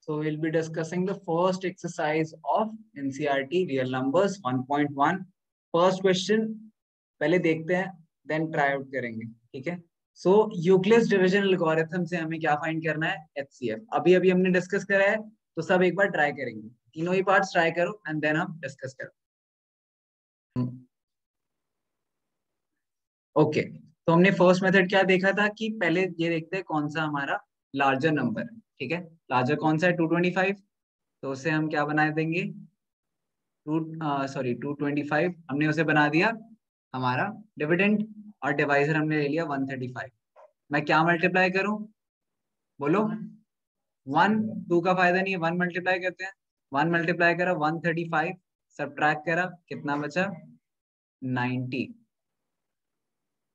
So we'll be discussing the first exercise of NCERT Real Numbers 1.1. First question पहले देखते हैं, then try out करेंगे, ठीक है? So यूक्लिड्स डिवीजन एल्गोरिथम से हमें क्या फाइंड करना है? HCF. अभी हमने डिस्कस करा है, तो सब एक बार ट्राई करेंगे. तीनों ही पार्ट्स ट्राई करो एंड देन हम डिस्कस करो. ओके, तो हमने फर्स्ट मेथड क्या देखा था कि पहले ये देखते हैं कौन सा हमारा लार्जर नंबर है, ठीक है? लार्जर कौन सा है? 225. तो उसे हम क्या बना देंगे? 225 हमने उसे बना दिया हमारा डिविडेंड, और डिवाइजर हमने ले लिया 135. मैं क्या मल्टीप्लाई करूं? बोलो. 1 2 का फायदा नहीं है, 1 मल्टीप्लाई करते हैं. 1 मल्टीप्लाई करा 135, सब्ट्रैक्ट करा, कितना बचा? 90.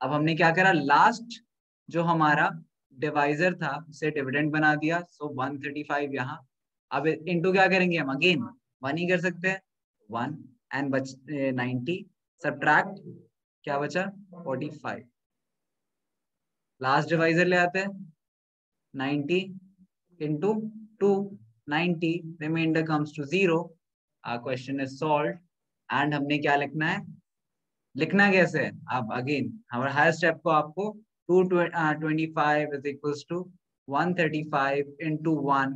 अब हमने क्या करा? लास्ट जो हमारा डिवाइजर था उसे डिविडेंड बना दिया. सो 135 यहाँ. अब इनटू क्या करेंगे हम? अगेन 1 ही कर सकते हैं. 1 एंड बच 90, सब्ट्रैक्ट, क्या बचा? 45. लास्ट डिवाइजर ले आते हैं. 90 into 2, 90, reminder comes to 0. Our question is solved. And हमने क्या लिखना है? लिखना कैसे है? अब अगेन हमारा हर स्टेप को आपको 225 is equals to 135 into 1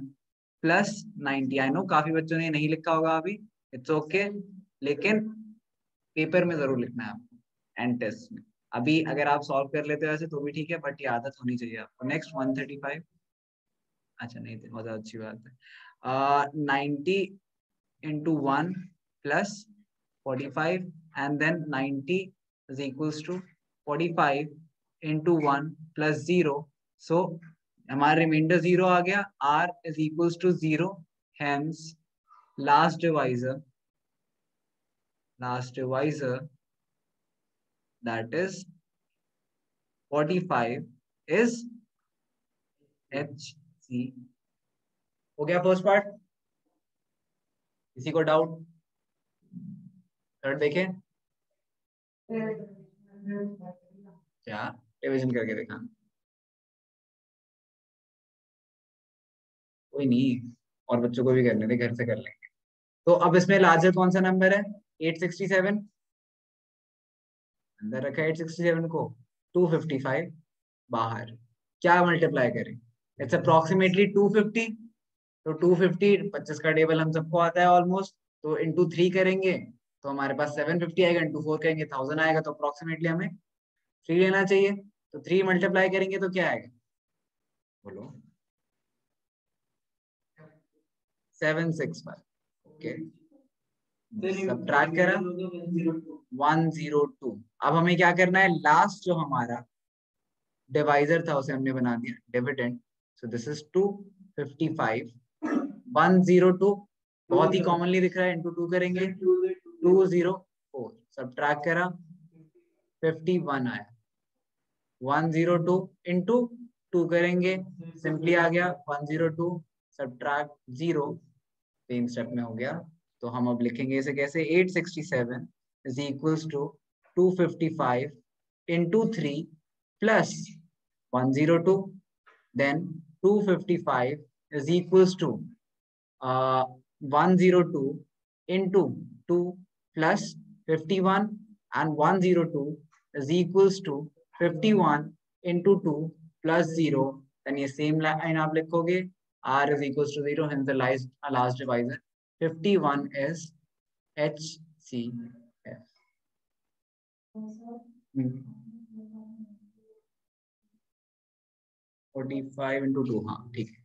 plus 90. I know काफी बच्चों ने नहीं लिखा होगा अभी, इट्स ओके, लेकिन पेपर में जरूर लिखना है आपको एंड टेस्ट में. अभी अगर आप सॉल्व कर लेते हो ऐसे तो भी ठीक है, बट ये आदत होनी चाहिए आपको. नेक्स्ट 135. अच्छा नहीं, बहुत अच्छी बात है. 90 into 1 plus 45 and then 90 is equals to 45 into 1 plus 0. So हमारा रिमाइंडर 0 आ गया. R is equals to 0. Hence last divisor that is 45 is HC. हो गया फर्स्ट पार्ट. किसी को डाउट? थर्ड देखें. क्या डिवीजन करके देखा? कोई नहीं, और बच्चों को भी करने दे, घर से कर लेंगे. तो अब इसमें लार्जर कौन सा नंबर है? 867. अंदर रखा है 867 को. 255 बाहर. क्या मल्टीप्लाई करें? It's approximately 250. तो 250 25 का टेबल हम सबको आता है ऑलमोस्ट. तो इंटू 3 करेंगे तो हमारे पास 750 आएगा. इंटू 4 करेंगे 1000 आएगा. तो अप्रोक्सीमेटली हमें 3 लेना चाहिए. तो 3 मल्टीप्लाई करेंगे तो क्या आएगा? बोलो. 765. ओके, सब्ट्रैक्ट करा 102. अब हमें क्या करना है? लास्ट जो हमारा डिवाइजर था उसे हमने बना दिया डिविडेंड. So this is 255. 102 बहुत ही कॉमनली दिख रहा है. इंटू 2 करेंगे 204. सब्ट्रैक्ट करा 51 आया. 102 इंटू 2 करेंगे, सिंपली आ गया 102. सब्ट्रैक्ट 0, सेम स्टेप में हो गया. तो हम अब लिखेंगे इसे कैसे? 867 is equals to 255 into 3 plus 102. Then 255 is equals to 102 into 2 plus 51, and 102 is equals to 51 into 2 plus 0. Then ये same line आप लिखोगे. R is equals to 0, hence the last divisor. 51 is HCF. 45 into 2. हाँ ठीक है.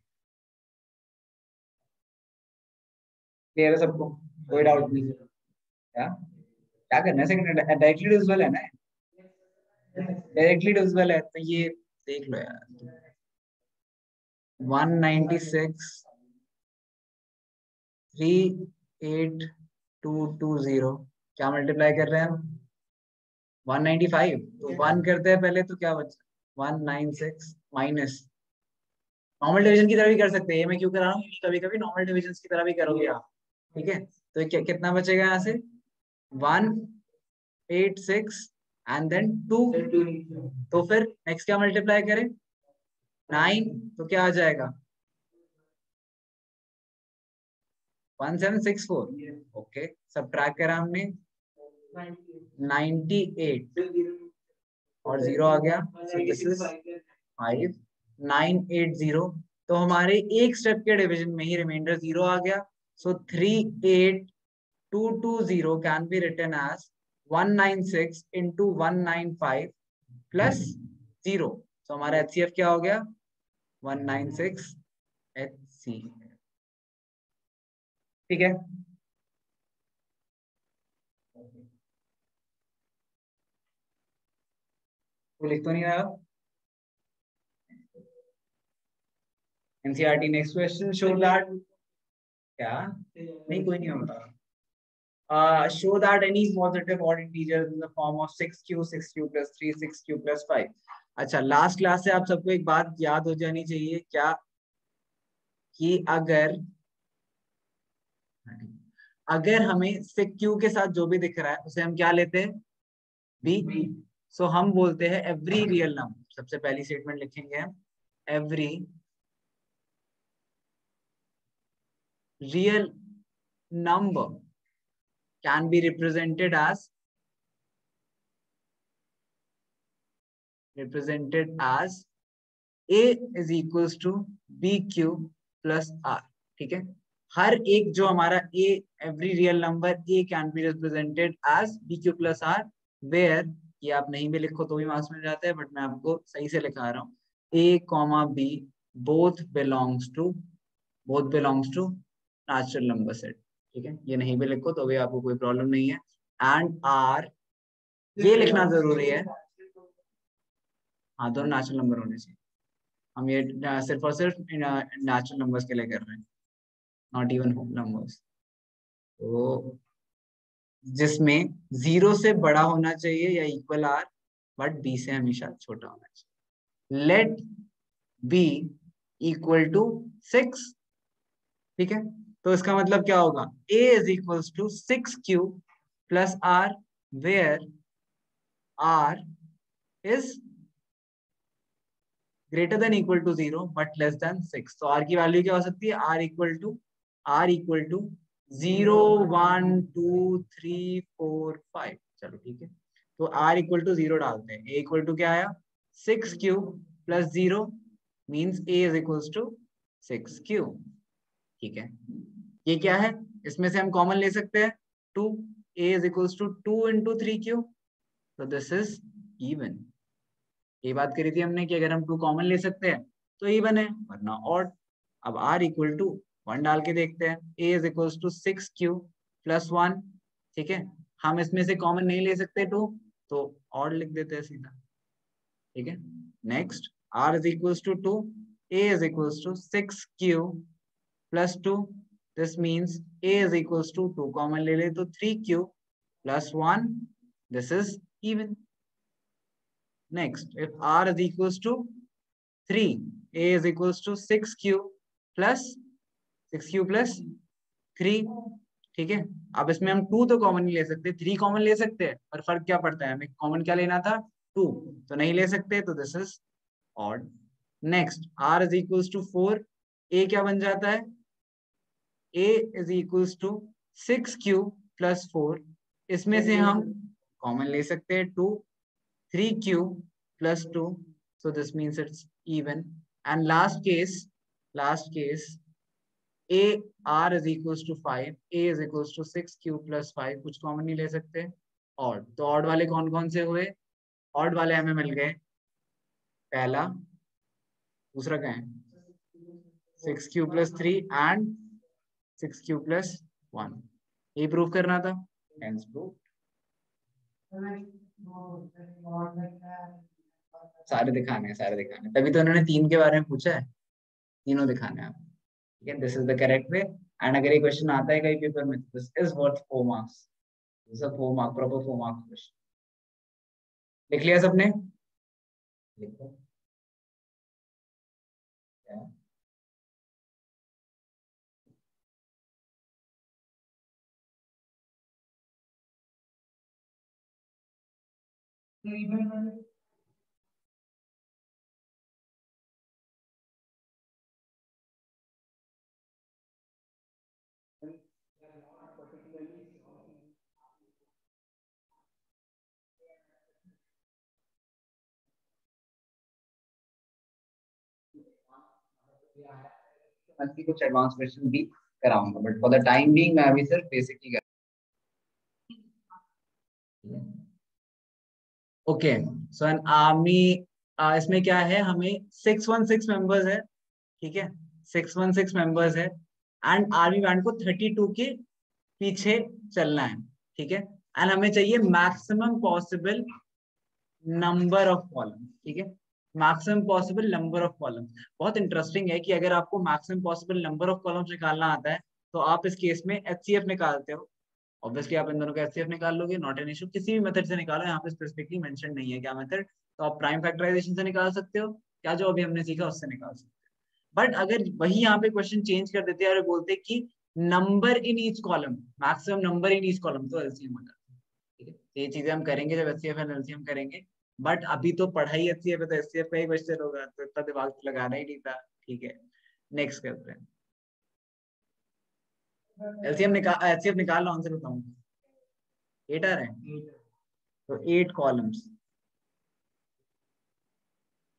Clear है सबको? कोई doubt नहीं? क्या क्या करना है? सेकंड डायरेक्टली डिविजिबल है ना? डायरेक्टली डिविजिबल है तो ये देख लो यार. 196 38220 क्या मल्टीप्लाई कर रहे हैं हम? 195. तो 1 करते हैं पहले, तो क्या बचा? 196 माइनस. नॉर्मल डिवीजन की तरह भी कर सकते हैं. ये मैं क्यों करा रहा हूँ? कभी कभी नॉर्मल डिवीजन की तरह भी करोगे आप, ठीक है? तो कितना बचेगा यहाँ से? 186 एंड देन 2. तो फिर नेक्स्ट क्या मल्टीप्लाई करें? 9. तो क्या आ जाएगा? 1764 ओके, सब्ट्रैक्ट करा हमने 98 और 0 आ गया, सो दिस इज 5980। तो हमारे एक स्टेप के डिवीजन में ही रिमाइंडर 0 आ गया, so 38220 can be written as 196 into 195 plus 0। तो हमारा HCF क्या हो गया 196 HC। ठीक है, वो लिख तो नहीं रहा। NCERT next question, show that, क्या नहीं कोई नहीं होगा। Show that any positive odd integer in the form of 6q 6q plus 3 6q plus 5। अच्छा, लास्ट क्लास से आप सबको एक बात याद हो जानी चाहिए क्या, कि अगर हमें 6q के साथ जो भी दिख रहा है उसे हम क्या लेते हैं, b। सो हम बोलते हैं एवरी रियल नंबर, सबसे पहली स्टेटमेंट लिखेंगे हम, every real number can be represented as a is equals to bq plus r। ठीक है, हर एक जो हमारा a, every real number a can be represented as bq plus r, where, ये आप नहीं भी लिखो तो भी मार्क्स मिल जाता है, बट मैं आपको सही से लिखा रहा हूँ, a, b both belongs to natural number set. ठीक है, ये नहीं भी लिखो तो भी आपको कोई प्रॉब्लम नहीं है। एंड आर, ये लिखना जरूरी है, हाँ दोनों नेचुरल नंबर होने चाहिए। हम ये सिर्फ और सिर्फ नेचुरल नंबर्स के लिए कर रहे हैं, नॉट इवन होल नंबर्स। तो जिसमें 0 से बड़ा होना चाहिए या इक्वल आर, बट b से हमेशा छोटा होना चाहिए। Let b equal to 6। ठीक है, तो इसका मतलब क्या होगा, a is equal to 6q plus r, where r is greater than equal to 0 but less than 6। तो r की वैल्यू क्या हो सकती है, r इक्वल टू 0 1 2 3 4 5। चलो ठीक है, तो r इक्वल टू 0 डालते हैं, a इक्वल टू क्या आया 6q plus 0 means a is equal to 6q। ठीक है, ये क्या है, इसमें से हम कॉमन ले सकते हैं 2, a is equal to 2 into 3q, तो दिस इज इवन। ये बात करी थी हमने कि अगर हम 2 कॉमन ले सकते हैं तो इवन है, वरना ऑड। अब r इक्वल टू 1 डाल के देखते हैं, a is equal to 6q plus 1। ठीक है, हम इसमें से कॉमन नहीं ले सकते 2, तो ऑड लिख देते हैं सीधा। ठीक है, next r is equal to 2, a is equal to 6q plus 2, this means a is equal to 2 common ले ले तो 3q plus 1, this is even. Next, if r is equals to 3, a is equals to 6q plus 3। ठीक है, अब इसमें हम 2 तो common नहीं ले सकते, 3 कॉमन ले सकते हैं, पर फर्क क्या पड़ता है, हमें कॉमन क्या लेना था 2, तो नहीं ले सकते, तो this is odd. Next, r is equals to 4, a क्या बन जाता है, a is equals to 6q plus 4, इसमें से हम कॉमन ले सकते हैं 2, 3q plus 2, so this means it's even। and last case a r is equals to 5, a is equals to 6q plus 5, कुछ कॉमन नहीं ले सकते, ऑड। तो ऑड वाले कौन कौन से हुए, ऑड वाले हमें मिल गए, पहला, दूसरा क्या है 6q plus 3 and 6q plus 1, ये प्रूव करना था, हेंस प्रूव। सारे दिखाने हैं, तभी तो उन्होंने 3 के बारे में पूछा है, तीनों दिखाने हैं आप। ठीक है, this is the correct way. And अगर ये क्वेश्चन आता है कहीं पेपर में, this is worth 4 marks, this is 4 mark, proper 4 marks question. लिख लिया सबने, लिखो मंथली कुछ एडवांस क्वेश्चन भी कराऊंगा, but for the time being मैं अभी सिर्फ बेसिक ही कर। ओके, सो एन आर्मी, इसमें क्या है, हमें 616 मेंबर्स है, ठीक है, 616 मेंबर्स है, एंड आर्मी बैंड को 32 के पीछे चलना है, ठीक है, एंड हमें चाहिए maximum possible number of column, ठीक है, maximum possible number of column. बहुत इंटरेस्टिंग है कि अगर आपको maximum possible number of columns निकालना आता है तो आप इस केस में एचसीएफ निकालते हो। ऑब्वियसली आप इन दोनों का एचसीएफ निकाल लोगे, नॉट एन इशू, किसी भी मेथड से निकालो, यहाँ पे स्पेसिफिकली मेंशन नहीं है क्या मेथड, तो आप प्राइम फैक्टराइजेशन से निकाल सकते हो, क्या जो अभी हमने सीखा उससे निकाल सकते हो। बट अगर वही यहाँ पे क्वेश्चन चेंज कर देते हैं और बोलते कि number in each column, maximum number in each column, तो एलसीएम हो जाता है, ठीक है। तो ये चीजें हम करेंगे जब एचसीएफ एंड एलसीएम करेंगे, बट अभी तो पढ़ाई एचसीएफ है तो एचसीएफ का ही क्वेश्चन होगा, तो इतना दिमाग तो लगाना ही नहीं था, ठीक है। नेक्स्ट करते हैं, एचसीएफ निकाल लो, आंसर बताऊं, 8 आ रहे हैं, तो 8 कॉलम्स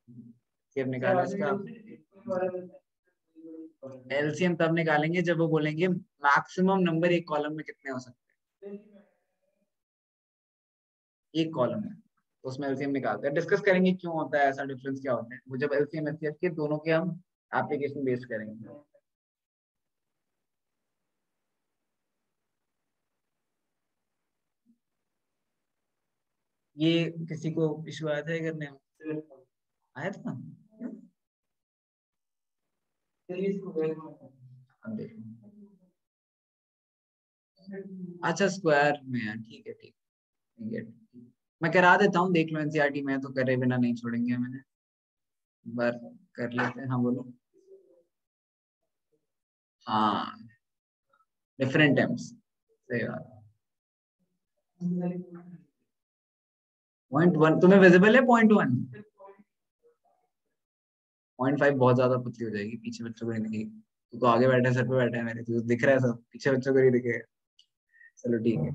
एचसीएफ निकालो इसका। एलसीएम तब निकालेंगे जब वो बोलेंगे मैक्सिमम नंबर एक कॉलम में कितने हो सकते हैं, एक कॉलम है, तो उसमें एलसीएम निकालते हैं, डिस्कस करेंगे क्यों होता है ऐसा, डिफरेंस क्या होता है, वो जब एलसीएम एचसीएफ के दोनों के हम एप्लीकेशन बेस्ड करेंगे। ये किसी को इशू आया था ये करने में, आया था, अब देखो, अच्छा स्क्वायर में है, ठीक है, ठीक है, मैं करा देता हूँ, देख लो, एनसीईआरटी में है तो करे बिना नहीं छोड़ेंगे, मैंने बार कर लेते हैं, हाँ बोलो, हाँ डिफरेंट टर्म्स, सही बात। .1 तुम्हें विजिबल है, .1, 0.5 बहुत ज्यादा पतली हो जाएगी, पीछे बच्चों को नहीं दिखेगी, तू तो आगे बैठा है, सर पे बैठा है मेरे, तुझे दिख रहा है सब, पीछे बच्चों को नहीं दिखेगा, चलो ठीक है।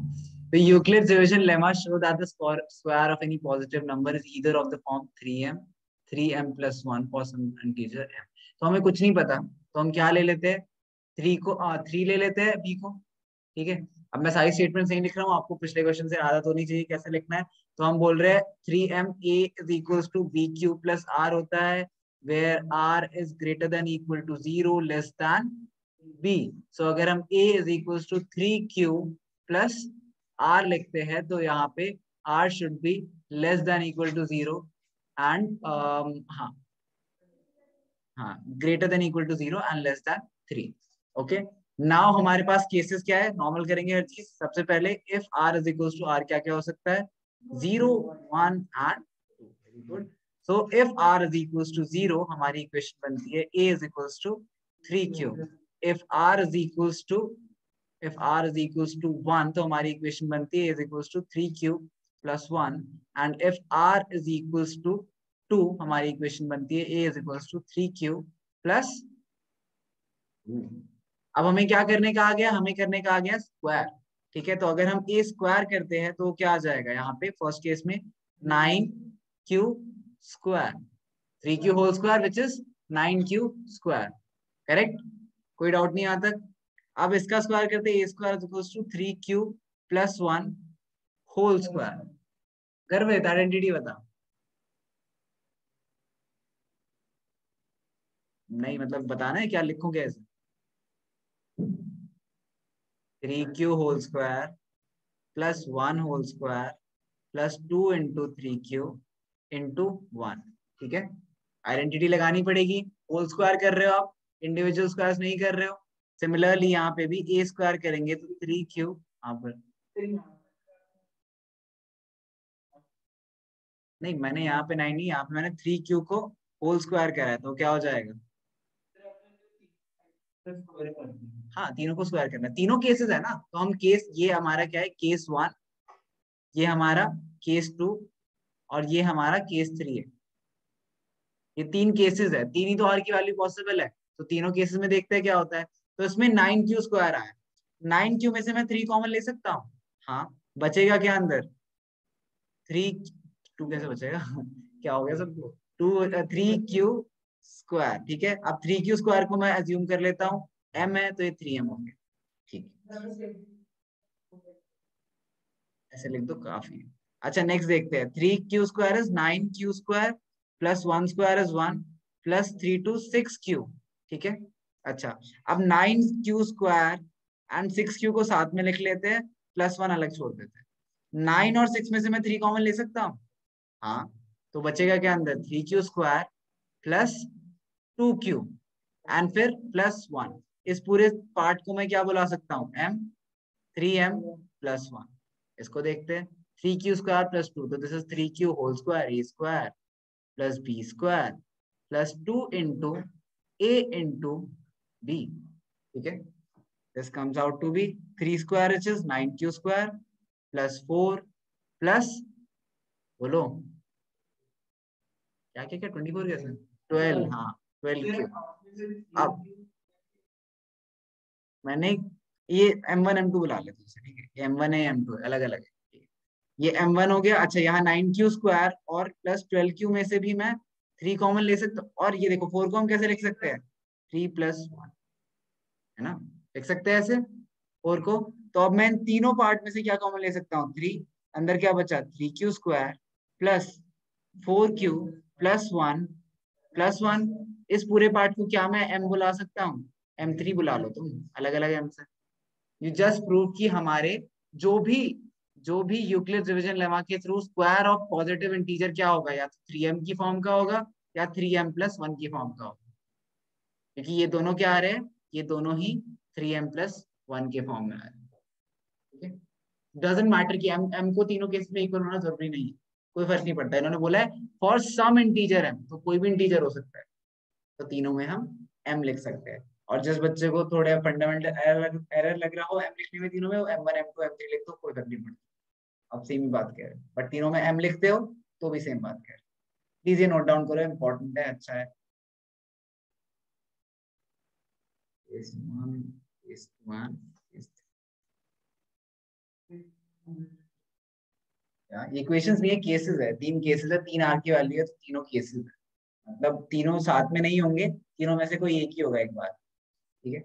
The Euclid's division lemma show that the square of any positive number is either of the form 3m, 3m plus 1 for some integer m। तो हमें कुछ नहीं पता, तो हम क्या ले लेते हैं, 3 ले लेते हैं b को, ठीक है। अब मैं सारी स्टेटमेंट नहीं लिख रहा हूँ, आपको पिछले क्वेश्चन से आदत होनी चाहिए कैसे लिखना है। तो हम बोल रहे हैं 3m a is equals to b cube plus r होता है, where r is greater than equal to 0 less than b। so अगर हम a is equals to 3q plus r लिखते हैं तो यहाँ पे r should be less than equal to 0 and हाँ हाँ greater than equal to 0 and less than 3। Okay, now हमारे पास केसेस क्या है, नॉर्मल करेंगे हर चीज। सबसे पहले if r is equal to r, क्या क्या हो सकता है, 0 1 and 2। Very good. So if r is equal to 0 हमारी इक्वेशन बनती है a is equal to 3q। If r is equal to one तो हमारी इक्वेशन बनती है a is equal to 3q plus 1। And if r is equal to 2 हमारी equation बनती है a is equal to 3q plus 2। अब हमें क्या करने का आ गया, हमें करने का आ गया स्क्वायर, ठीक है। तो अगर हम a स्क्वायर करते हैं तो क्या आ जाएगा यहाँ पे, फर्स्ट केस में 9q square, 3q whole square which is 9q square, correct, कोई डाउट नहीं आता। अब इसका स्क्वायर करते हैं, a square is equal to 3q plus 1 whole square. गर्व है, आइडेंटिटी बता, नहीं मतलब बताना है क्या लिखूं कैसे, 3q whole square plus 1 whole square plus 2 into 3q into 1, ठीक है। आइडेंटिटी लगानी पड़ेगी, होल स्क्वायर कर रहे हो आप, इंडिविजुअल स्क्वायर नहीं कर रहे हो। सिमिलरली यहाँ पे भी a स्क्वायर करेंगे तो 3q, यहाँ पर नहीं, मैंने यहाँ पे 9 नहीं, यहाँ पे मैंने 3q को होल स्क्वायर करा है, तो क्या हो जाएगा, हाँ तीनों को स्क्वायर करना है, तीनों केसेस है ना, तो हम केस, ये हमारा क्या है, केस 1, ये हमारा केस 2 और ये हमारा केस 3 है। ये 3 केसेस है, 3 ही तो r की वैल्यू पॉसिबल है, तो तीनों केसेस में देखते हैं क्या होता है। तो इसमें 9q स्क्वायर आया, 9q में से मैं 3 कॉमन ले सकता हूँ, हाँ, बचेगा क्या अंदर, 3, 2 कैसे बचेगा क्या हो गया सबको, 2 3q स्क्वायर, ठीक है। अब 3q² को मैं अज्यूम कर लेता हूँ m है तो ये 3m हो गया, ठीक है, ऐसे लिख दो काफी है। अच्छा नेक्स्ट देखते हैं, 3q² is 9q² plus 1² is 1 plus 3 to 6q, ठीक है। अच्छा अब 9q² एंड 6q को साथ में लिख लेते हैं, प्लस 1 अलग छोड़ देते हैं। 9 और 6 में से मैं 3 कॉमन ले सकता हूँ, हाँ, तो बचेगा क्या अंदर, 3q² प्लस 2q एंड फिर प्लस 1। इस पूरे पार्ट को मैं क्या बुला सकता हूँ, m, 3m प्लस 1। इसको देखते हैं, 3q² प्लस 2, तो this is 3q whole square, a square plus b square plus 2 into a into b, ठीक है। This comes out to be 3 square, which is 9q² plus 4 plus, बोलो क्या क्या क्या, 24 कैसे, 12, हाँ 12q। अब मैंने ये m1 m2 बुला लेते हैं, ठीक है, ये m1 है m2 अलग अलग है, ये m1 हो गया। अच्छा यहाँ 9q² और प्लस 12q में से भी मैं 3 कॉमन ले सकता हूँ, और ये देखो 4 को हम कैसे लिख सकते हैं, 3 + 1, है ना, लिख सकते हैं ऐसे 4 को। तो अब मैं इन तीनों पार्ट में से क्या कॉमन ले सकता हूँ, 3, अंदर क्या बचा 3q² plus 4q plus 1 plus 1। इस पूरे पार्ट को क्या मैं m बुला सकता हूँ, m3 बुला लो तुम, अलग अलग m से। यू जस्ट प्रूव कि हमारे जो भी यूक्लिड डिवीजन लेमा के through square of positive integer क्या होगा, या तो 3m की फॉर्म का होगा या 3m + 1 की फॉर्म का होगा, क्योंकि ये दोनों क्या आ रहे हैं, ये दोनों ही 3m + 1 के फॉर्म में आ रहे हैं, ठीक है। डजेंट मैटर कि m को तीनों केस में इक्वल होना जरूरी नहीं है, कोई फर्क नहीं पड़ता। इन्होंने बोला है फॉर सम इंटीजर m, तो कोई भी इंटीजर हो सकता है, तो तीनों में हम m लिख सकते हैं। और जिस बच्चे को थोड़े फंडामेंटल एरर लग रहा हो m लिखने में, तीनों में m1 m2 m3 लिख दो, कोई फर्क नहीं पड़ता। आप सेम ही बात कह रहे हैं, बट तीनों में m लिखते हो तो भी सेम बात कह रहे हैं। प्लीज ये नोट डाउन करो, इंपॉर्टेंट है, अच्छा है। इक्वेशंस नहीं है, केसेस है, 3 केसेस है, 3 r की वैल्यू है, तो तीनों केसेस है, मतलब तीनों साथ में नहीं होंगे, तीनों में से कोई एक ही होगा एक बार, ठीक है।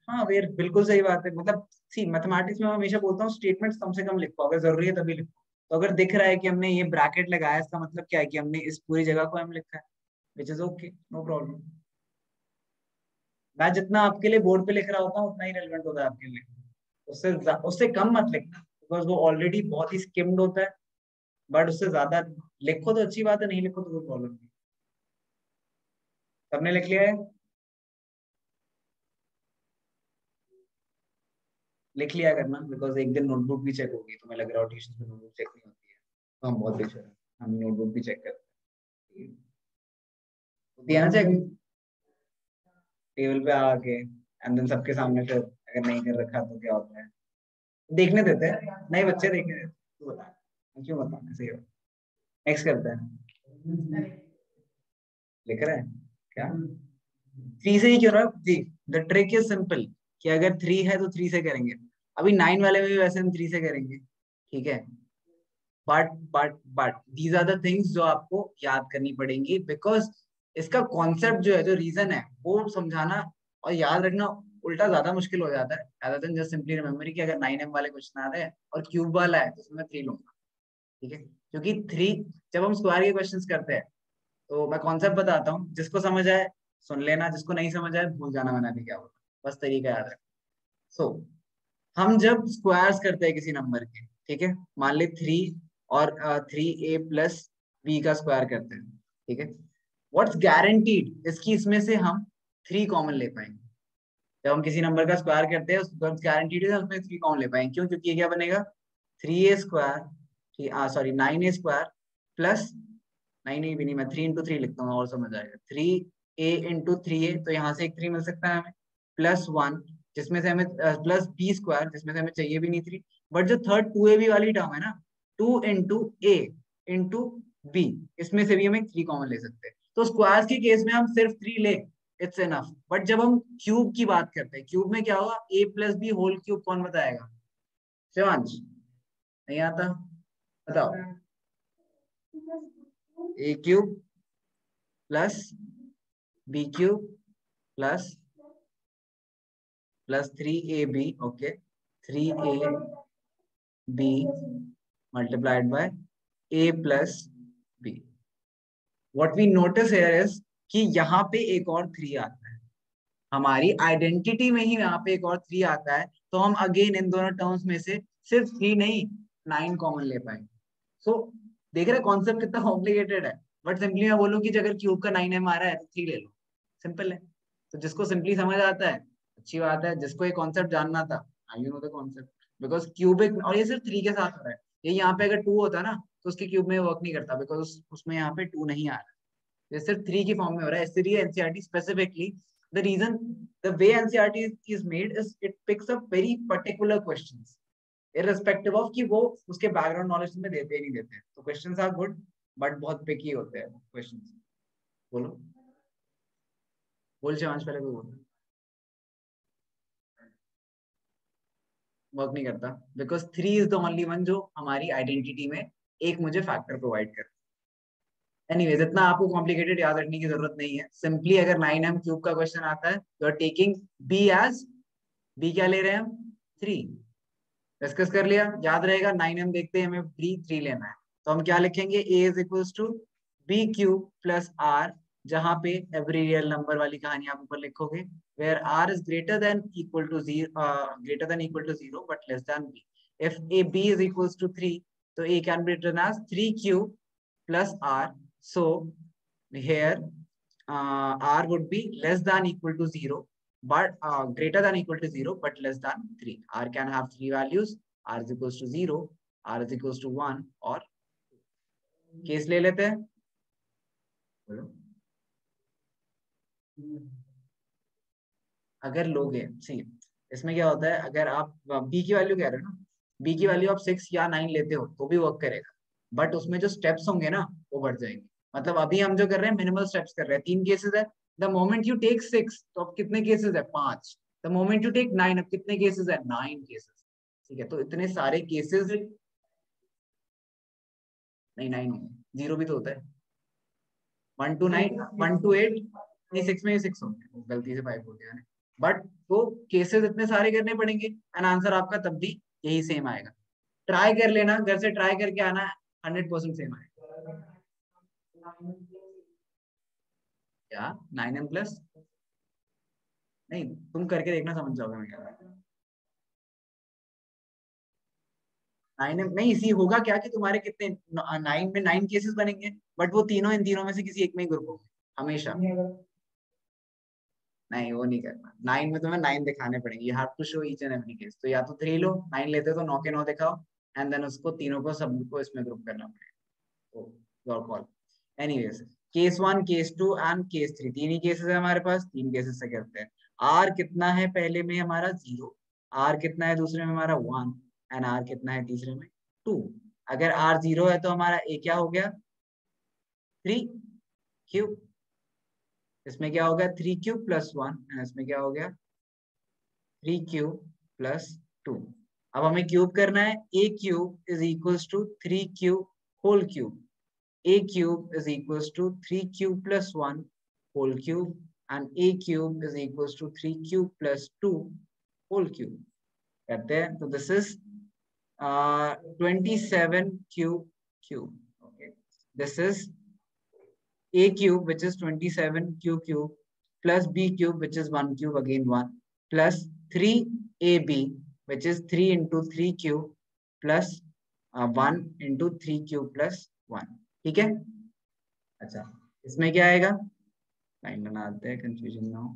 हाँ वेर बिल्कुल सही बात है, मतलब सी मैथमेटिक्स में मैं हमेशा बोलता हूँ स्टेटमेंट्स कम से कम लिखो, अगर जरूरी है तभी लिखो। तो अगर दिख रहा है कि हमने ये ब्रैकेट लगाया, इसका मतलब क्या है कि हमने इस पूरी जगह को हम लिखा है, which is okay, no problem. मैं जितना आपके लिए बोर्ड पे लिख रहा होता हूँ उतना ही रेलिवेंट होता है आपके लिए, उससे उससे कम मत लिखना, बिकॉज वो ऑलरेडी बहुत ही स्किम्ड होता है। बट उससे ज्यादा लिखो तो अच्छी बात है, नहीं लिखो तो कोई प्रॉब्लम नहीं। सबने लिख लिया है, लिख लिया करना, बिकॉज एक दिन नोटबुक भी चेक होगी, तुम्हें लग रहा हो ट्यूशन में नोटबुक चेक नहीं होती है, तो हम बहुत बेचर हैं, हम नोटबुक भी चेक करते हैं, होती है ना चेक, टेबल पे आके एंड देन सबके सामने, फिर अगर नहीं कर रखा तो क्या होता है, देखने देते हैं, नहीं बच्चे देखने देते हैं, तू बता, क्यों बताना, सही हो। नेक्स्ट करते हैं, लिख रहे हैं क्या, 3 से ही क्यों रहा, जी द ट्रिक इज सिंपल, कि अगर 3 है तो 3 से करेंगे, अभी 9 वाले में भी वैसे हम 3 से करेंगे, ठीक है। But these are the things जो आपको याद करनी पड़ेंगी, बिकॉज इसका कॉन्सेप्ट जो है, जो रीजन है, वो समझाना और याद रखना उल्टा ज्यादा मुश्किल हो जाता है, rather than just simply remembering कि अगर 9m वाले क्वेश्चन आ रहे हैं और क्यूब वाला है तो उसमें 3 लूंगा, ठीक है। क्योंकि 3 जब हम स्क्वायर के क्वेश्चंस करते हैं, तो मैं कॉन्सेप्ट बताता हूँ, जिसको समझ आए सुन लेना, जिसको नहीं समझ आए भूल जाना मैंने अभी क्या बोला, बस तरीका याद रखना। सो हम जब स्क्वायर्स करते हैं किसी नंबर के, ठीक है, मान ले 3 और 3a + b का स्क्वायर करते हैं, ठीक है, व्हाट्स गारंटीड इसकी इसमें से हम 3 कॉमन ले पाएंगे। जब हम किसी नंबर का स्क्वायर करते हैं, व्हाट्स गारंटीड है उसमें 3 कॉमन ले पाएंगे, क्यों, क्योंकि ये क्या बनेगा 3a² sorry 9a² plus 9a भी नहीं, मैं 3 × 3 लिखता हूँ और समझ आएगा, 3a × 3a, तो यहाँ से एक 3 मिल सकता है हमें, प्लस 1 जिसमें से हमें प्लस b² जिसमें से हमें चाहिए भी नहीं 3, बट जो थर्ड 2ab वाली टर्म है ना, 2 × a × b, इसमें से भी हम एक 3 कॉमन ले सकते हैं। तो स्क्वायर्स के केस में हम सिर्फ 3 ले, इट्स इनफ। बट जब हम क्यूब की बात करते हैं, क्यूब में क्या होगा, a + b होल क्यूब, कौन बताएगा, शिवांश, नहीं आता, बताओ, A cube plus B cube plus 3ab, okay, 3ab multiplied by a plus b. What we notice here is कि यहाँ पे एक और 3 आता है, हमारी आइडेंटिटी में ही यहाँ पे एक और 3 आता है, तो हम अगेन इन दोनों टर्म्स में से सिर्फ 3 नहीं 9 कॉमन ले पाएंगे. सो देख रहे कॉन्सेप्ट कितना कॉम्प्लिकेटेड है, बट सिंपली मैं बोलूँ कि अगर क्यूब का 9m आ रहा है तो 3 ले लो, सिंपल है. तो जिसको सिंपली समझ आता है अच्छी बात है, जिसको ये कॉन्सेप्ट जानना था, you know the concept, because cubic, और ये सिर्फ 3 के साथ हो रहा है. ये यहाँ पे अगर 2 होता ना तो उसके क्यूब में वर्क नहीं करता, बिकॉज उसमें यहाँ पे 2 नहीं आ रहा, ये सिर्फ 3 की फॉर्म में हो रहा है. इसलिए NCERT specifically, the reason, the way NCERT is made is it picks up very particular questions irrespective of कि वो उसके बैकग्राउंड नॉलेज में देते ही नहीं देते. तो क्वेश्चंस आर गुड बट बहुत पिकी होते हैं क्वेश्चंस. बोलो बोल शिवांश, पहले कोई बोल. वर्क नहीं करता because 3 is the only one जो हमारी आइडेंटिटी में एक मुझे फैक्टर प्रोवाइड करता है. एनीवेज, इतना आपको कॉम्प्लिकेटेड याद रखने की जरूरत नहीं है. सिंपली अगर 9m क्यूब का क्वेश्चन आता है, you are taking b as, b क्या ले रहे हैं हम, 3. डिस्कस कर लिया, याद रहेगा. 9m देखते हैं, हमें b 3 लेना है, तो हम क्या लिखेंगे, a is equals to b cube plus r, जहां पे एवरी रियल नंबर वाली कहानी आप ऊपर लिखोगे, where r is greater than equal to 0 but less than b. If a b is equals to 3, तो a can be written as 3 cube plus r. So here r would be less than equal to 0, but greater than equal to 0, but less than 3. R can have 3 values. R is equals to 0, R is equals to 1, और case ले लेते हैं. अगर लोगे, सी इसमें क्या होता है, अगर आप b की वैल्यू कह रहे हो ना, b की वैल्यू आप 6 या 9 लेते हो तो भी वर्क करेगा, बट उसमें जो स्टेप्स होंगे ना वो बढ़ जाएंगे. मतलब अभी हम जो कर रहे हैं मिनिमल स्टेप्स कर रहे हैं. 3 केसेस है. द मोमेंट यू टेक 6, तो अब कितने केसेस है, 5. द मोमेंट यू टेक 9, अब कितने केसेस है, 9 केसेस. ठीक है, तो इतने सारे केसेस, नहीं 9 0 भी तो होता है. 1 to 9, 1 to 8, नहीं 6 में 6 होते हैं, गलती से 5 हो गया है. बट तो केसेस इतने सारे करने पड़ेंगे एंड आंसर आपका तब भी यही सेम आएगा. ट्राई कर लेना, घर से ट्राई करके आना, 100% सेम आएगा. क्या 9m प्लस, नहीं तुम करके देखना, समझ जाओगे मैं क्या. 9m नहीं, इसी होगा क्या कि तुम्हारे कितने 9 में 9 केसेस बनेंगे, बट वो तीनों इन तीनों में से किसी एक में ही ग्रुप होंगे हमेशा. नहीं वो नहीं करना. 9 में तुम्हें 9 दिखाने पड़ेंगे, you have to show each and every case. तो या तो 3 लो, 9 लेते तो 9 के 9 दिखाओ, एंड देन उसको तीनों को सबको इसमें ग्रुप करना पड़ेगा. तो your call. Anyways, case 1, case 2 and case 3, 3 he cases है हमारे पास. 3 केसेस से करते हैं. आर कितना है पहले में हमारा 0, आर कितना है दूसरे में हमारा 1, एंड आर कितना है तीसरे में 2. अगर आर 0 है तो हमारा ए क्या हो गया, 3 क्यूब. इसमें क्या हो गया, 3 क्यूब प्लस 1, एंड इसमें क्या हो गया, 3 क्यूब प्लस 2. अब हमें क्यूब करना है. A cube is equals to 3 cube whole cube. A cube is equals to 3 cube plus 1 whole cube, and A cube is equals to 3 cube plus 2 whole cube. कहते हैं, तो this is 27 cube. Okay, this is A cube which is 27 cube plus B cube which is 1 cube, again 1, plus 3AB which is 3 into 3 cube plus 1 into 3 cube plus 1. ठीक है. अच्छा, इसमें क्या आएगा, line बनाते हैं कंफ्यूजन ना हो.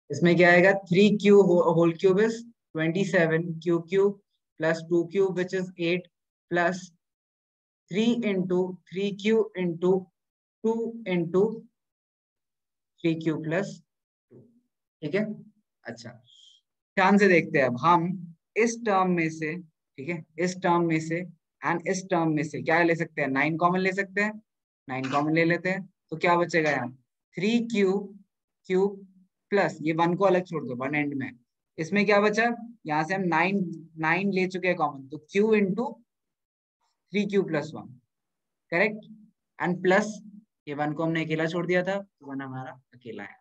इसमें क्या आएगा, 3 cube whole cube is 27 cube plus 2 cube which is 8 plus 3 into 3 cube into 2 into 3 cube plus 2. ठीक है. अच्छा, ध्यान से देखते हैं अब हम इस टर्म में से, ठीक है, इस टर्म में से एंड इस टर्म में से क्या ले सकते हैं, 9 कॉमन ले सकते हैं. 9 कॉमन ले लेते हैं, तो क्या बचेगा यहाँ, 3 क्यूब प्लस ये 1 को अलग छोड़ दो, 1 एंड में, इसमें क्या बचा, यहाँ से हम 9 ले चुके हैं कॉमन, तो q into 3q+1, correct, and plus ये 1 को हमने अकेला छोड़ दिया था, तो 1 हमारा अकेला है।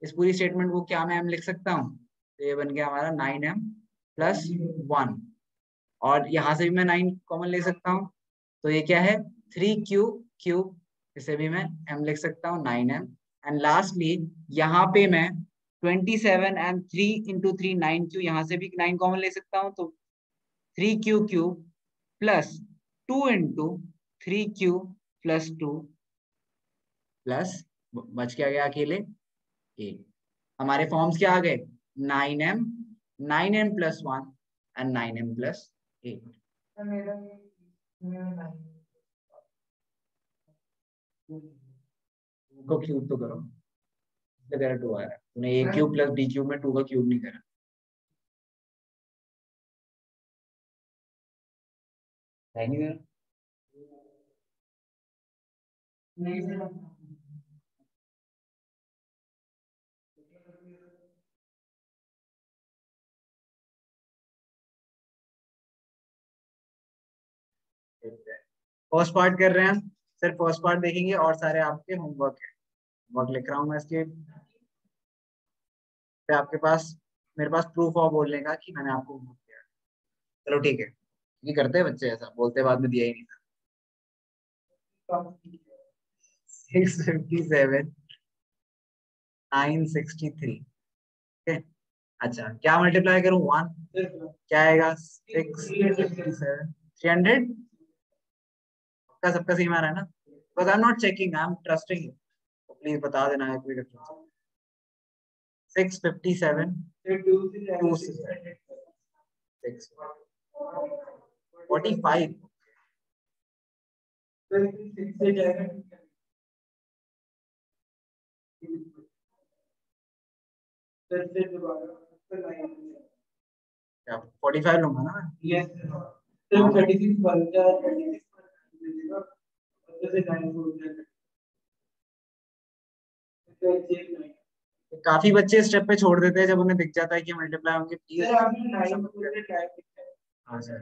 इस पूरी स्टेटमेंट को क्या मैं लिख सकता हूँ, तो ये बन गया हमारा 9m+1, और यहाँ से भी मैं 9 कॉमन ले सकता हूँ, तो ये क्या है 3q3, इसे भी मैं m लिख सकता हूँ 9m, एंड लास्टली यहाँ पे मैं 27 एंड 3 इंटू 3 9q, यहाँ से भी 9 कॉमन ले सकता हूँ, तो 3q³ plus 2 into 3q+2 plus बच क्या गया अकेले 8। हमारे फॉर्म्स क्या आ गए, 9m, 9m+1 एंड 9m+8। को क्यूब तो करो, तेरा 2 आया, तूने a³ + b³ में 2 का क्यूब नहीं करा। फर्स्ट पार्ट कर रहे हैं, सिर्फ फर्स्ट पार्ट देखेंगे और सारे आपके होमवर्क है। होमवर्क लिख रहा हूँ मैं इसके पे, आपके पास मेरे पास प्रूफ और बोलने का कि मैंने आपको होमवर्क किया। चलो ठीक है, ये करते हैं बच्चे, ऐसा बोलते बाद में दिया ही नहीं था। 657 963, ठीक है। अच्छा क्या मल्टीप्लाई करूँ, 1, क्या आएगा 657 300, सबका सबका सेम आ रहा है ना, but I am not checking, I am trusting you, please बता देना है कोई डिफरेंस। 657 2 6 45, क्या 45 लूंगा ना मैं? यस, सिर्फ 36 बनता है, 36 काफी बच्चे स्टेप पे छोड़ देते हैं जब उन्हें दिख जाता है कि मल्टीप्लाई होंगे, प्लीज। हाँ सर,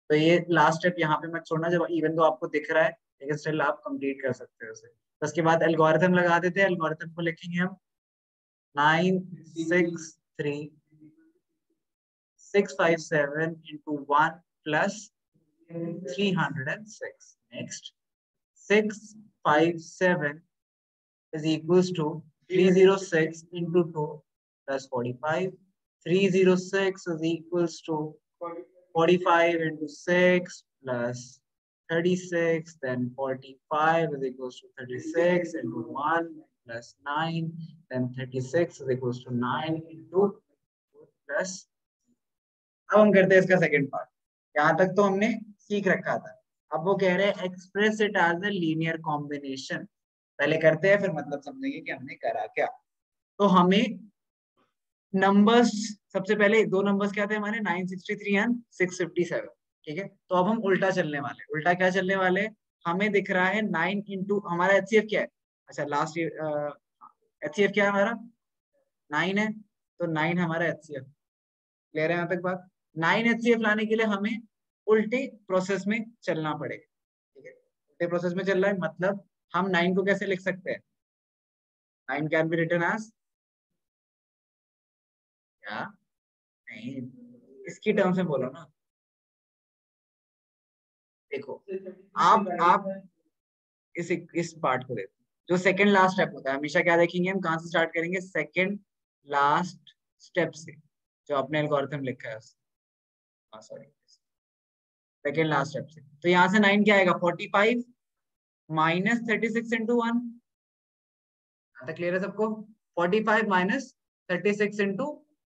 तो ये लास्ट स्टेप यहाँ पे मत छोड़ना, जब इवन तो आपको दिख रहा है, लेकिन स्टिल आप कंप्लीट कर सकते हो उसे। तो उसके बाद एल्गोरिथम लगा देते हैं, एल्गोरिथम को लिखेंगे हम 963 657 into 1 plus 306. Next, 657 is equals to 306 into 2 plus 45. 306 is equals to 45 into 6 plus 36. Then 45 is equals to 36 into 1 plus 9. Then 36 is equals to 9 into plus। अब हम करते हैं इसका सेकंड पार्ट, यहाँ तक तो हमने सीख रखा था। अब वो कह रहे हैं express it as a linear combination. पहले करते हैं फिर मतलब समझेंगे कि हमने करा क्या। तो हमें नंबर्स, सबसे पहले दो नंबर्स क्या थे हमारे, 963 एंड 657, ठीक है। तो अब हम उल्टा चलने वाले, उल्टा क्या चलने वाले, हमें दिख रहा है 9 इंटू, हमारा एचसीएफ क्या है, अच्छा लास्ट एचसीएफ क्या है हमारा 9 है, तो 9 हमारा एचसीएफ, क्लियर है यहाँ तक बात। 9 एचसीएफ लाने के लिए हमें उल्टे प्रोसेस में चलना पड़ेगा, ठीक है। उल्टे प्रोसेस में चल रहा है मतलब हम 9 को कैसे लिख सकते हैं, 9 कैन बी रिटन एज, क्या नहीं, इसकी टर्म्स में बोलो ना। देखो आप इस पार्ट को देखो, जो सेकंड लास्ट स्टेप होता है हमेशा क्या देखेंगे हम, कहाँ से स्टार्ट करेंगे, सेकंड लास्ट स्टेप से, जो आपने एल्गोरिथम लिखा है सॉरी सेकंड लास्ट स्टेप से। तो यहाँ से 9 क्या आएगा 45 माइनस 36 इंटू 1, तक क्लियर है सबको, 45 माइनस 36 इंटू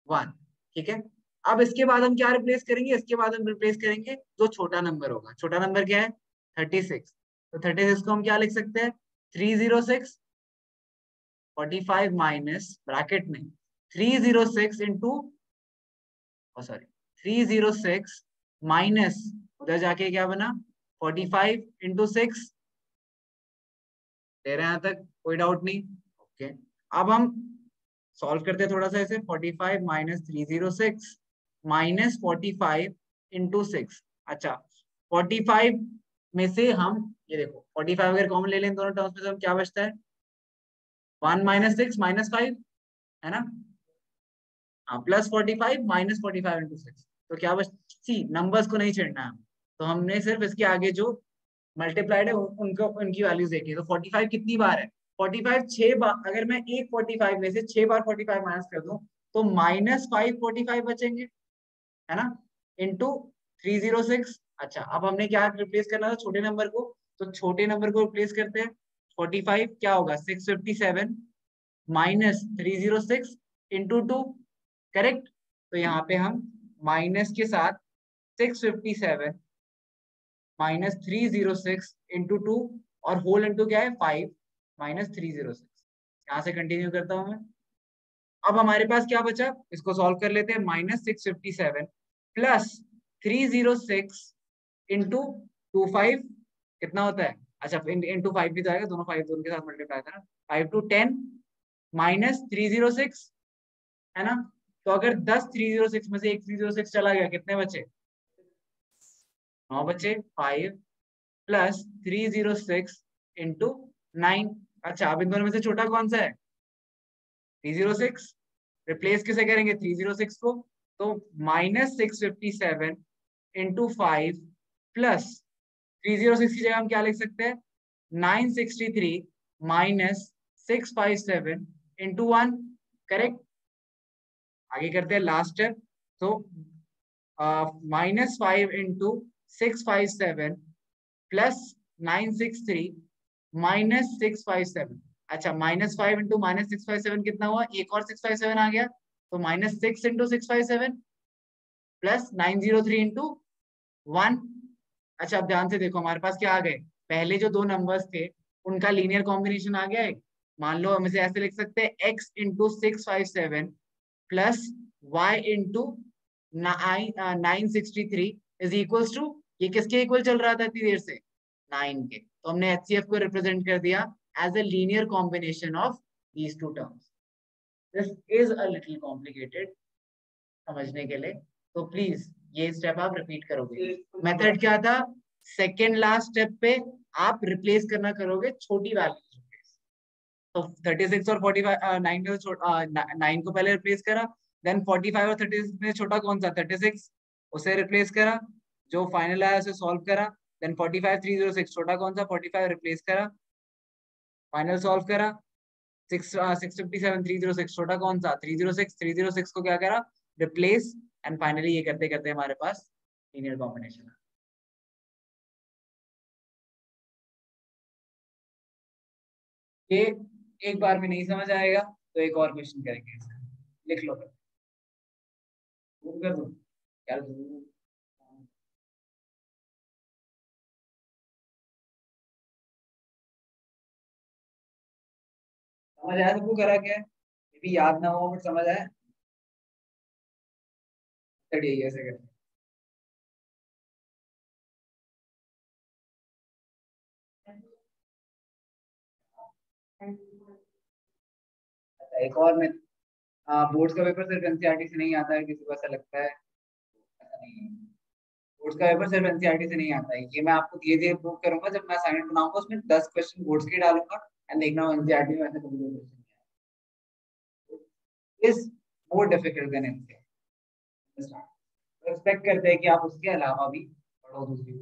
1, ठीक है। अब इसके बाद हम क्या रिप्लेस करेंगे, इसके बाद हम रिप्लेस करेंगे जो छोटा नंबर होगा, छोटा नंबर क्या है 36, तो 36 को हम क्या लिख सकते हैं 306, 45 माइनस ब्रैकेट में 306 इंटू सॉरी 306 माइनस उधर जाके क्या बना 45 इंटू 6, दे रहे हैं यहाँ तक कोई डाउट नहीं, ओके। अब हम सॉल्व करते हैं थोड़ा सा इसे। 45 माइनस 306 माइनस 45 इंटू 6। अच्छा 45 में से हम ये देखो 45 अगर कॉमन ले लें दोनों टर्म्स में, तो हम क्या बचता है 1 माइनस 6 माइनस 5 है ना। हाँ प्लस 45 माइनस 45 इंटू 6, तो क्या बच, सी नंबर्स को नहीं छेड़ना है, तो हमने सिर्फ इसके आगे जो मल्टीप्लाइड है उनको उनकी वैल्यूज देखी है। तो 45 कितनी बार है, 45 6 बार। अगर मैं एक 45 में से 6 बार 45 माइनस कर दूं तो माइनस 5 45 बचेंगे, है ना, इंटू 306। अच्छा अब हमने क्या रिप्लेस करना था छोटे नंबर को, तो छोटे नंबर को रिप्लेस करते हैं। 45 क्या होगा 657 माइनस 306 इंटू 2, करेक्ट। तो यहाँ पे हम माइनस के साथ 657 माइनस 306 इंटू 2 और होल इंटू क्या है 5 माइनस 306। यहाँ से कंटिन्यू करता हूं मैं। अब हमारे पास क्या बचा, इसको सॉल्व कर लेते हैं। माइनस 657 प्लस 306 इंटू 25 कितना होता है, अच्छा इंटू 5 भी तो आएगा, दोनों 5 दोनों के साथ मल्टीप्लाई था ना, 5 टू 10 माइनस 306, है ना। तो अगर 10 306 में से एक 306 चला गया, कितने बचे 9 बचे। 5 प्लस 306 इंटू 9। अच्छा अब इन दोनों में से छोटा कौन सा है 306, रिप्लेस किसे करेंगे 306 को, तो माइनस 657 इंटू 5 प्लस 306 की जगह हम क्या लिख सकते हैं 963 माइनस 657 इंटू 1, करेक्ट। आगे करते हैं लास्ट स्टेप। तो माइनस 5 इंटू 657 प्लस 963 माइनस 657। अच्छा -5 इंटू -657 कितना हुआ, एक और 657 आ गया, तो -6 इंटू 657 प्लस 903 इंटू 1। अच्छा अब ध्यान से देखो हमारे पास क्या आ गए, पहले जो दो नंबर्स थे उनका लीनियर कॉम्बिनेशन आ गया है। मान लो हम इसे ऐसे लिख सकते हैं x into 657 plus y into 963 is equals to, ये किसके इक्वल चल रहा था इतनी देर से 9 के, तो हमने HCF को रिप्रेजेंट कर दिया as a linear combination of these two terms. This is a little complicated समझने के लिए, तो प्लीज ये स्टेप आप रिपीट करोगे। मेथड क्या था, सेकेंड लास्ट स्टेप पे आप रिप्लेस करना करोगे छोटी वैल्यूज। तो 36 और 45 9 में 9 को पहले रिप्लेस करा, देन 45 और 36 में छोटा कौन सा 36, उसे रिप्लेस करा, जो फाइनल आया उसे सॉल्व करा, देन 45 306 छोटा कौन सा 45 रिप्लेस करा, फाइनल सॉल्व करा। 657 306 छोटा कौन सा 306 को क्या करा रिप्लेस, एंड फाइनली ये करते करते हमारे पास लीनियर कॉम्बिनेशन। ये एक बार में नहीं समझ आएगा तो एक और क्वेश्चन करेंगे, लिख लो कर दो यार। समझ आया सबको करा क्या है, ये भी याद ना हो बट समझ आया, चलिए ऐसे करते हैं। अच्छा एक और मैं, बोर्ड्स का पेपर सिर्फ एनसीईआरटी से नहीं आता है, किसी को ऐसा लगता है, ऐसा नहीं है। बोर्ड्स का पेपर सिर्फ एनसीईआरटी से नहीं आता है, ये मैं आपको धीरे धीरे प्रूव करूंगा। जब मैं असाइनमेंट बनाऊंगा उसमें 10 क्वेश्चन बोर्ड्स के डालूंगा, एंड देखना एनसीईआरटी में ऐसे कभी question is more difficult than NCERT. Expect करते हैं कि आप उसके अलावा भी पढ़ो दूसरी